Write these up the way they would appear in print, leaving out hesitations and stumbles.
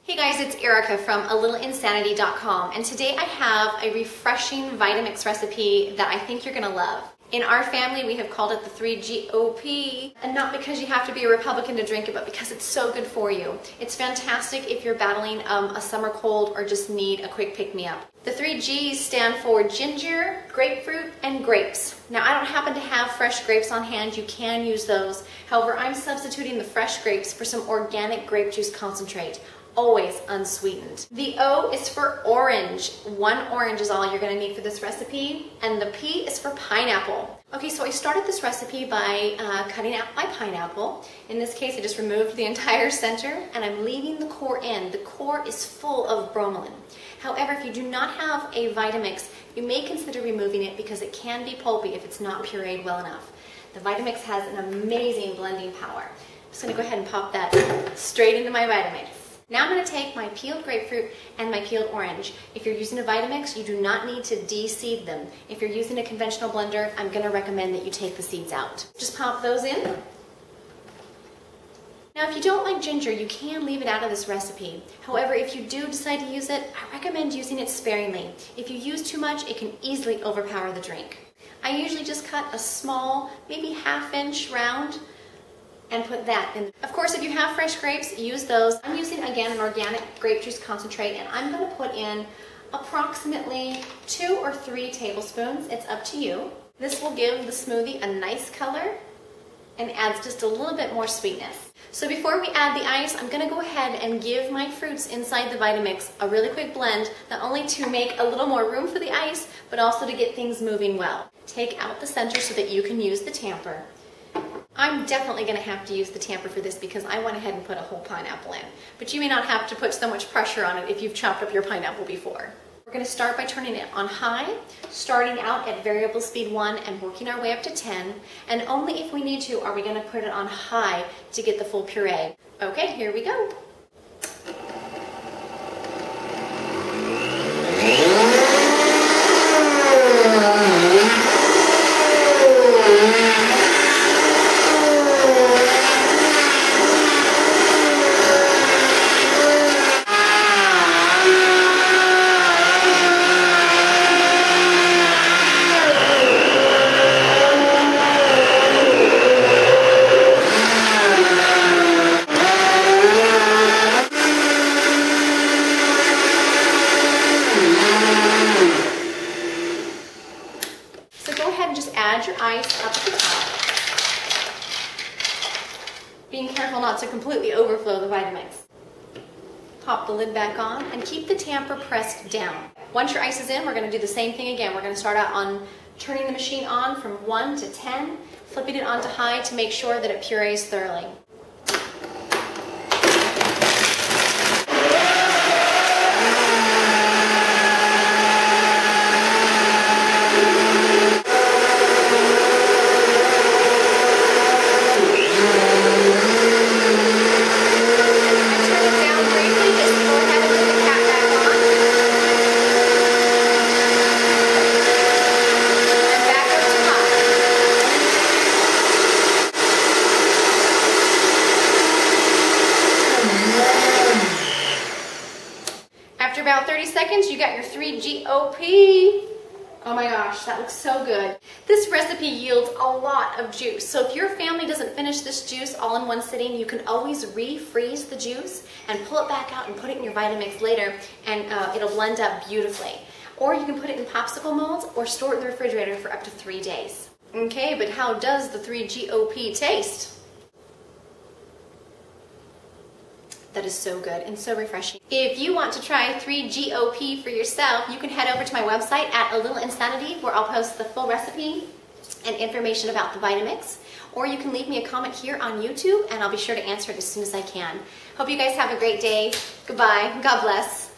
Hey guys, it's Erica from alittleinsanity.com, and today I have a refreshing Vitamix recipe that I think you're gonna love. In our family, we have called it the 3GOP, and not because you have to be a Republican to drink it, but because it's so good for you. It's fantastic if you're battling a summer cold or just need a quick pick-me-up. The 3 G's stand for ginger, grapefruit, and grapes. Now, I don't happen to have fresh grapes on hand. You can use those. However, I'm substituting the fresh grapes for some organic grape juice concentrate. Always unsweetened. The O is for orange. 1 orange is all you're going to need for this recipe, and the P is for pineapple. Okay, so I started this recipe by cutting out my pineapple. In this case, I just removed the entire center, and I'm leaving the core in. The core is full of bromelain. However, if you do not have a Vitamix, you may consider removing it because it can be pulpy if it's not pureed well enough. The Vitamix has an amazing blending power. I'm just going to go ahead and pop that straight into my Vitamix. Now I'm going to take my peeled grapefruit and my peeled orange. If you're using a Vitamix, you do not need to de-seed them. If you're using a conventional blender, I'm going to recommend that you take the seeds out. Just pop those in. Now if you don't like ginger, you can leave it out of this recipe. However, if you do decide to use it, I recommend using it sparingly. If you use too much, it can easily overpower the drink. I usually just cut a small, maybe ½ inch round, and put that in. Of course, if you have fresh grapes, use those. I'm using, again, an organic grape juice concentrate, and I'm going to put in approximately 2 or 3 tablespoons. It's up to you. This will give the smoothie a nice color and adds just a little bit more sweetness. So before we add the ice, I'm going to go ahead and give my fruits inside the Vitamix a really quick blend, not only to make a little more room for the ice, but also to get things moving well. Take out the center so that you can use the tamper. I'm definitely going to have to use the tamper for this because I went ahead and put a whole pineapple in. But you may not have to put so much pressure on it if you've chopped up your pineapple before. We're going to start by turning it on high, starting out at variable speed 1 and working our way up to 10. And only if we need to are we going to put it on high to get the full puree. Okay, here we go. Add your ice up to the top, being careful not to completely overflow the Vitamix. Pop the lid back on and keep the tamper pressed down. Once your ice is in, we're going to do the same thing again. We're going to start out on turning the machine on from 1 to 10, flipping it on to high to make sure that it purees thoroughly. After about 30 seconds, you got your 3GOP. Oh my gosh, that looks so good. This recipe yields a lot of juice. So if your family doesn't finish this juice all in one sitting, you can always refreeze the juice and pull it back out and put it in your Vitamix later, and it'll blend up beautifully. Or you can put it in popsicle molds or store it in the refrigerator for up to 3 days. Okay, but how does the 3GOP taste? That is so good and so refreshing. If you want to try 3GOP for yourself, you can head over to my website at A Little Insanity, where I'll post the full recipe and information about the Vitamix. Or you can leave me a comment here on YouTube, and I'll be sure to answer it as soon as I can. Hope you guys have a great day. Goodbye. God bless.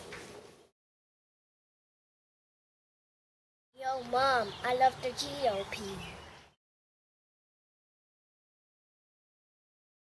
Yo, Mom, I love the GOP.